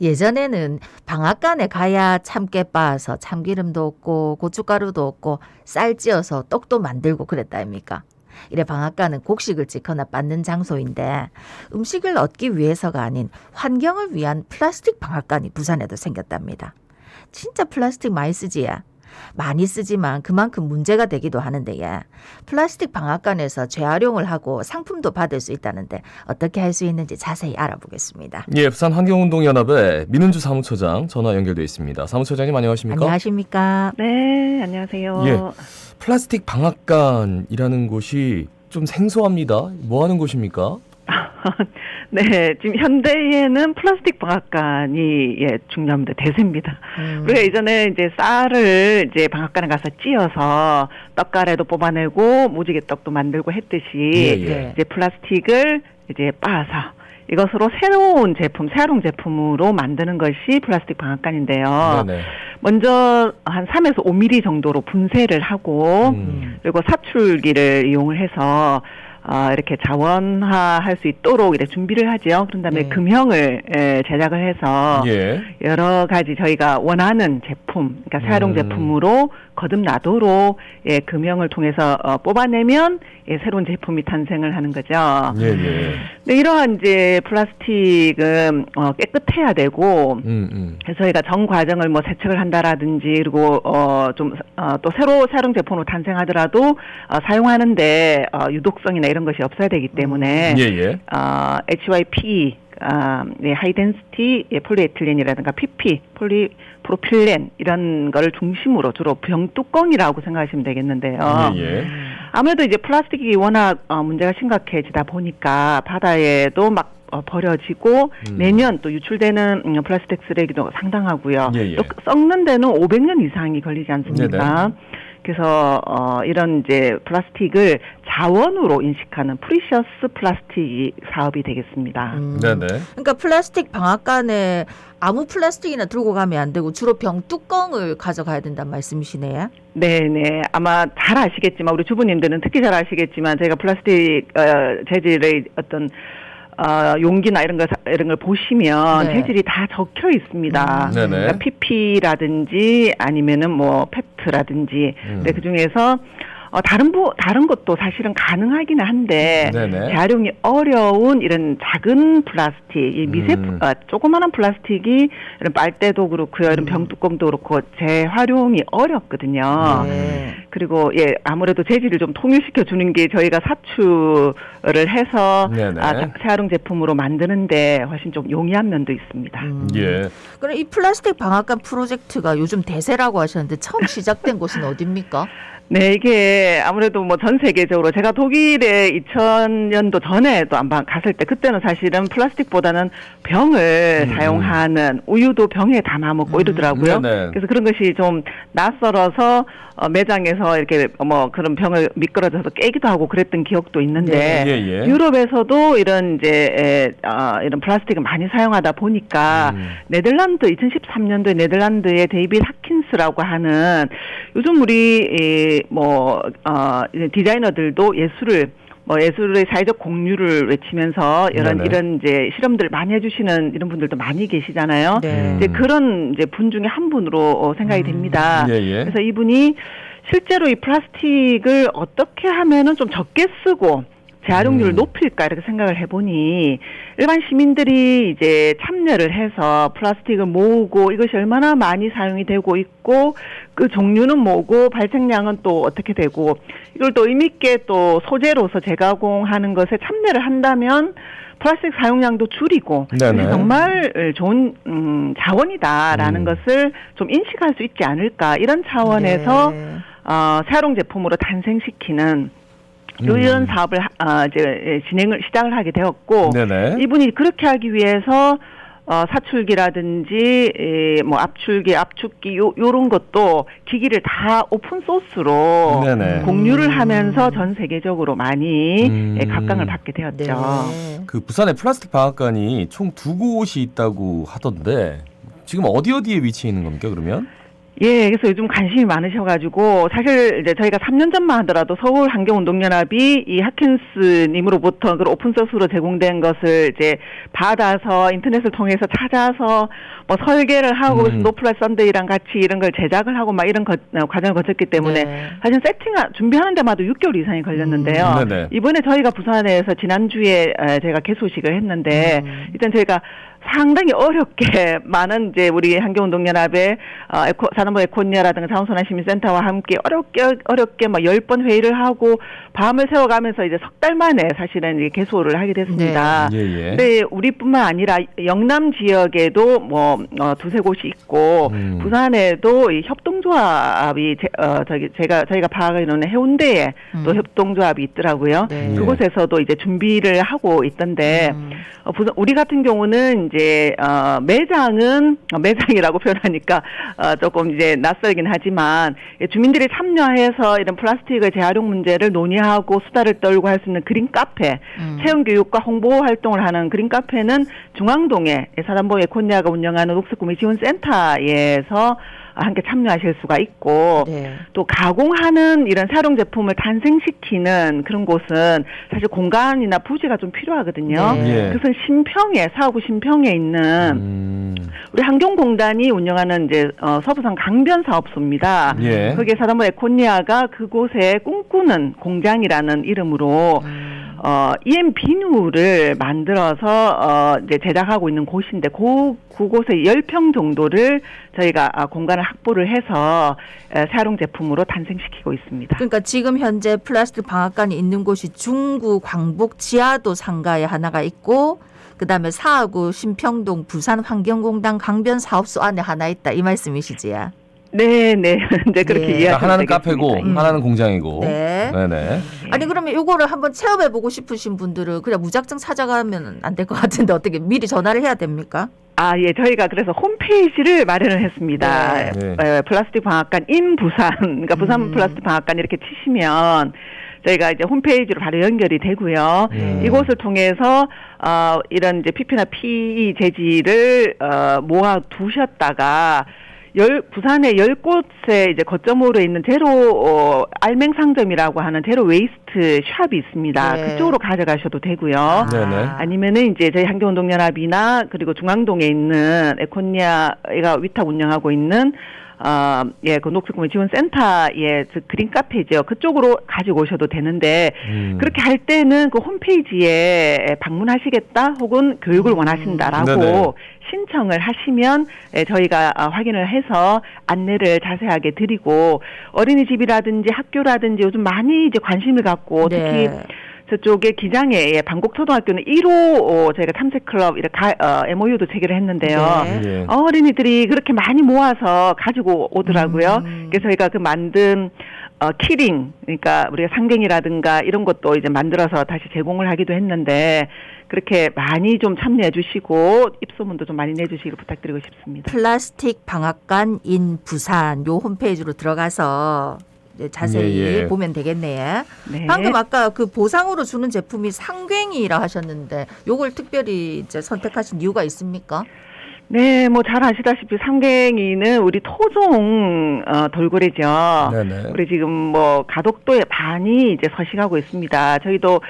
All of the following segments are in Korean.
예전에는 방앗간에 가야 참깨 빻아서 참기름도 얻고 고춧가루도 얻고 쌀 찌어서 떡도 만들고 그랬다 아닙니까? 이래 방앗간은 곡식을 찌거나 빻는 장소인데 음식을 얻기 위해서가 아닌 환경을 위한 플라스틱 방앗간이 부산에도 생겼답니다. 진짜 플라스틱 많이 쓰지? 많이 쓰지만 그만큼 문제가 되기도 하는데 플라스틱 방앗간에서 재활용을 하고 상품도 받을 수 있다는데 어떻게 할 수 있는지 자세히 알아보겠습니다. 예, 부산 환경운동연합의 민은주 사무처장 전화 연결돼 있습니다. 사무처장님 안녕하십니까? 안녕하십니까? 네, 안녕하세요. 예, 플라스틱 방앗간이라는 곳이 좀 생소합니다. 뭐 하는 곳입니까? 네, 지금 현대에는 플라스틱 방앗간이 중요합니다. 대세입니다. 우리가 예전에 이제 쌀을 이제 방앗간에 가서 찌어서 떡가래도 뽑아내고 무지개 떡도 만들고 했듯이 이제 플라스틱을 이제 빻아서 이것으로 새로운 제품, 새로운 제품으로 만드는 것이 플라스틱 방앗간인데요. 네네. 먼저 한 3에서 5mm 정도로 분쇄를 하고 그리고 사출기를 이용을 해서 이렇게 자원화할 수 있도록 이렇게 준비를 하죠. 그런 다음에 금형을 제작을 해서 여러 가지 저희가 원하는 제품, 그러니까 재활용 제품으로 거듭나도록 금형을 통해서 뽑아내면 새로운 제품이 탄생을 하는 거죠. 네, 이러한 이제 플라스틱은 깨끗해야 되고 그래서 저희가 전 과정을 뭐 세척을 한다라든지 그리고 또 새로 재활용 제품으로 탄생하더라도 사용하는데 유독성이나 이런 것이 없어야 되기 때문에 HYP 하이 덴시티 폴리에틸렌이라든가 PP 프로필렌 이런 거를 중심으로 주로 병뚜껑이라고 생각하시면 되겠는데요. 아무래도 이제 플라스틱이 워낙 문제가 심각해지다 보니까 바다에도 막 버려지고 매년 또 유출되는 플라스틱 쓰레기도 상당하고요. 또 썩는 데는 500년 이상이 걸리지 않습니까? 그래서 이런 이제 플라스틱을 자원으로 인식하는 프리셔스 플라스틱 사업이 되겠습니다. 그러니까 플라스틱 방앗간에 아무 플라스틱이나 들고 가면 안 되고 주로 병 뚜껑을 가져가야 된다는 말씀이시네요. 네네. 아마 잘 아시겠지만 우리 주부님들은 특히 잘 아시겠지만 저희가 플라스틱 재질의 어떤 용기나 이런 걸 보시면 재질이 다 적혀 있습니다. 그러니까 PP라든지 아니면은 뭐 페트라든지 그 중에서 다른 것도 사실은 가능하기는 한데 재활용이 어려운 이런 작은 플라스틱, 조그마한 플라스틱이 이런 빨대도 그렇고요, 이런 병뚜껑도 그렇고 재활용이 어렵거든요. 그리고 아무래도 재질을 좀 통일시켜 주는 게 저희가 사출을 해서 재활용 제품으로 만드는데 훨씬 좀 용이한 면도 있습니다. 그럼 이 플라스틱 방앗간 프로젝트가 요즘 대세라고 하셨는데 처음 시작된 곳은 어디입니까? 네, 이게 아무래도 뭐 전 세계적으로 제가 독일에 2000년도 전에도 한번 갔을 때 그때는 사실은 플라스틱보다는 병을 사용하는 우유도 병에 담아 먹고 이러더라고요. 그래서 그런 것이 좀 낯설어서 매장에서 이렇게 뭐 그런 병을 미끄러져서 깨기도 하고 그랬던 기억도 있는데 유럽에서도 이런 이제 이런 플라스틱을 많이 사용하다 보니까 네덜란드 2013년도에 네덜란드의 데이빗 하킨스라고 하는 요즘 우리 디자이너들도 예술의 사회적 공유를 외치면서 이런 이제 실험들 많이 해주시는 이런 분들도 많이 계시잖아요. 이제 그런 이제 분 중에 한 분으로 생각이 됩니다. 그래서 이분이 실제로 이 플라스틱을 어떻게 하면은 좀 적게 쓰고 재활용률을 높일까 이렇게 생각을 해보니 일반 시민들이 이제 참여를 해서 플라스틱을 모으고 이것이 얼마나 많이 사용이 되고 있고 그 종류는 뭐고 발생량은 또 어떻게 되고 이걸 또 의미있게 또 소재로서 재가공하는 것에 참여를 한다면 플라스틱 사용량도 줄이고 정말 좋은 자원이다라는 것을 좀 인식할 수 있지 않을까 이런 차원에서 재활용 제품으로 탄생시키는 이런 사업을 이제 시작을 하게 되었고 이분이 그렇게 하기 위해서 사출기라든지 뭐 압축기 요런 것도 기기를 다 오픈 소스로 공유를 하면서 전 세계적으로 많이 각광을 받게 되었죠. 그 부산에 플라스틱 방앗간이 총 2곳이 있다고 하던데 지금 어디에 위치해 있는 겁니까 그러면? 예, 그래서 요즘 관심이 많으셔가지고, 사실 이제 저희가 3년 전만 하더라도 서울 환경운동연합이 이 하킨스님으로부터 그 오픈소스로 제공된 것을 이제 받아서 인터넷을 통해서 찾아서 뭐 설계를 하고 노플라이 썬데이랑 같이 이런 걸 제작을 하고 막 이런 과정을 거쳤기 때문에 네. 사실 준비하는 데마다 6개월 이상이 걸렸는데요. 네네. 이번에 저희가 부산에서 지난주에 제가 개소식을 했는데, 일단 저희가 상당히 어렵게 많은 이제 우리 환경운동연합의 산업부 에코니아라든가 자원순환시민센터와 함께 어렵게 막 10번 회의를 하고 밤을 새워가면서 이제 석 달 만에 사실은 이제 개소를 하게 됐습니다. 네. 예, 예. 근데 우리뿐만 아니라 영남 지역에도 뭐 두세 곳이 있고 부산에도 이 협동조합이 저희가 파악하기로는 해운대에 또 협동조합이 있더라고요. 네. 그곳에서도 이제 준비를 하고 있던데 우리 같은 경우는 이제 매장이라고 표현하니까 조금 이제 낯설긴 하지만 주민들이 참여해서 이런 플라스틱의 재활용 문제를 논의하고 수다를 떨고 할 수 있는 그린 카페, 체험 교육과 홍보 활동을 하는 그린 카페는 중앙동에 사단법 에코니아가 운영하는 녹색구미 지원센터에서 함께 참여하실 수가 있고 네. 또 가공하는 이런 새로운 제품을 탄생시키는 그런 곳은 사실 공간이나 부지가 좀 필요하거든요. 네. 그것은 사하구 신평에 있는 우리 환경공단이 운영하는 이제 서부산 강변 사업소입니다. 예. 거기에 사단법 에코니아가 그곳에 꿈꾸는 공장이라는 이름으로 EM 비누를 만들어서 이제 제작하고 있는 곳인데 그곳에 10평 정도를 저희가 공간을 확보를 해서 새활용 제품으로 탄생시키고 있습니다. 그러니까 지금 현재 플라스틱 방앗간이 있는 곳이 중구, 광복, 지하도 상가에 하나가 있고 그다음에 사하구, 신평동, 부산 환경공단 강변 사업소 안에 하나 있다 이 말씀이시지요? 네. 이제 그렇게 네. 이해하시면 하나는 되겠습니다. 카페고 하나는 공장이고. 네. 네네. 아니 그러면 요거를 한번 체험해보고 싶으신 분들은 그냥 무작정 찾아가면 안 될 것 같은데 어떻게 미리 전화를 해야 됩니까? 예, 저희가 그래서 홈페이지를 마련을 했습니다. 네. 플라스틱 방앗간 in 부산, 그러니까 부산 플라스틱 방앗간 이렇게 치시면 저희가 이제 홈페이지로 바로 연결이 되고요. 이곳을 통해서 이런 이제 PP나 PE 재질을 모아 두셨다가 부산의 10곳에 이제 거점으로 있는 제로 알맹상점이라고 하는 제로 웨이스트 샵이 있습니다. 네. 그쪽으로 가져가셔도 되고요. 네네. 아니면은 이제 저희 환경운동연합이나 그리고 중앙동에 있는 에코니아가 위탁 운영하고 있는 그 녹색구미 지원센터의 그린 카페죠. 그쪽으로 가지고 오셔도 되는데 그렇게 할 때는 그 홈페이지에 방문하시겠다 혹은 교육을 원하신다라고 네네. 신청을 하시면 저희가 확인을 해서 안내를 자세하게 드리고 어린이집이라든지 학교라든지 요즘 많이 이제 관심을 갖고 특히 저쪽에 기장에 방곡초등학교는 1호 저희가 탐색클럽 이렇게 MOU도 체결을 했는데요. 네. 어린이들이 그렇게 많이 모아서 가지고 오더라고요. 그래서 저희가 그 만든 키링, 그러니까 우리가 상갱이라든가 이런 것도 이제 만들어서 다시 제공을 하기도 했는데 그렇게 많이 좀 참여해 주시고 입소문도 좀 많이 내주시길 부탁드리고 싶습니다. 플라스틱 방앗간 인 부산 요 홈페이지로 들어가서 자세히 보면 되겠네요. 네. 방금 아까 그 보상으로 주는 제품이 상괭이라 하셨는데 요걸 특별히 이제 선택하신 이유가 있습니까? 네, 뭐 잘 아시다시피 상갱이는 우리 토종 돌고래죠. 네네. 우리 지금 뭐 가덕도에 많이 이제 서식하고 있습니다. 저희도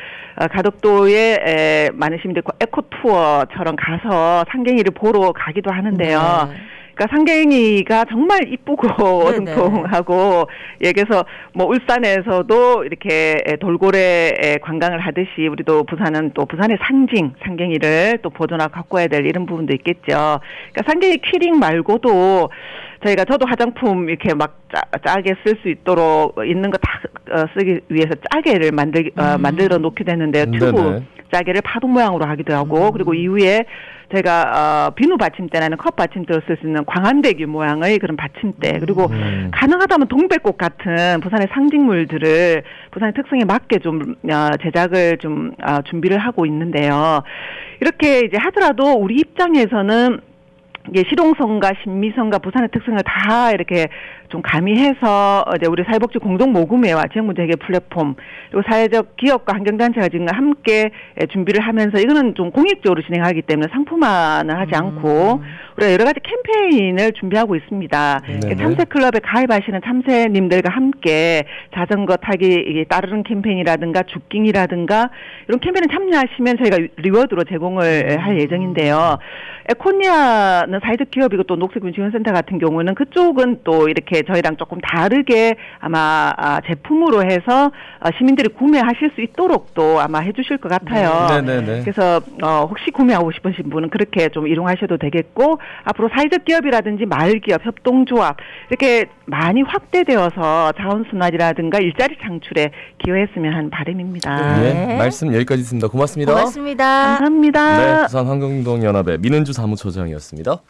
가덕도에 많은 시민들 에코 투어처럼 가서 상갱이를 보러 가기도 하는데요. 네. 그러니까 상갱이가 정말 이쁘고 어둥통하고 그래서 뭐 울산에서도 이렇게 돌고래 관광을 하듯이 우리도 부산은 또 부산의 상징 상갱이를 또 보존하고 가꿔야 될 이런 부분도 있겠죠. 그러니까 상갱이 키링 말고도 저희가 저도 화장품 이렇게 막 짜게 쓸 수 있도록 있는 거 다 쓰기 위해서 짜게를 만들어 놓게 되는데요. 튜브 짜게를 파동 모양으로 하기도 하고 그리고 이후에 제가 비누 받침대라는 컵 받침대로 쓸 수 있는 광안대교 모양의 그런 받침대 그리고 가능하다면 동백꽃 같은 부산의 상징물들을 부산의 특성에 맞게 좀 제작을 좀 준비를 하고 있는데요. 이렇게 이제 하더라도 우리 입장에서는 이게 실용성과 신미성과 부산의 특성을 다 이렇게 좀 가미해서 이제 우리 사회복지 공동 모금회와 지역문제 해결 플랫폼 그리고 사회적 기업과 환경단체가 지금 함께 준비를 하면서 이거는 좀 공익적으로 진행하기 때문에 상품화는 하지 않고 우리가 여러 가지 캠페인을 준비하고 있습니다. 네네. 참새클럽에 가입하시는 참새님들과 함께 자전거 타기 따르는 캠페인이라든가 줍깅이라든가 이런 캠페인에 참여하시면 저희가 리워드로 제공을 할 예정인데요. 에코니아는 사회적 기업이고 또 녹색지원센터 같은 경우는 그쪽은 또 이렇게 저희랑 조금 다르게 아마 제품으로 해서 시민들이 구매하실 수 있도록 또 아마 해주실 것 같아요. 네네네. 그래서 혹시 구매하고 싶으신 분은 그렇게 좀 이용하셔도 되겠고 앞으로 사회적 기업이라든지 마을기업, 협동조합 이렇게 많이 확대되어서 자원순환이라든가 일자리 창출에 기여했으면 하는 바람입니다. 네, 말씀 여기까지 있습니다. 고맙습니다. 고맙습니다. 감사합니다. 네, 부산환경운동연합의 민은주 사무처장이었습니다.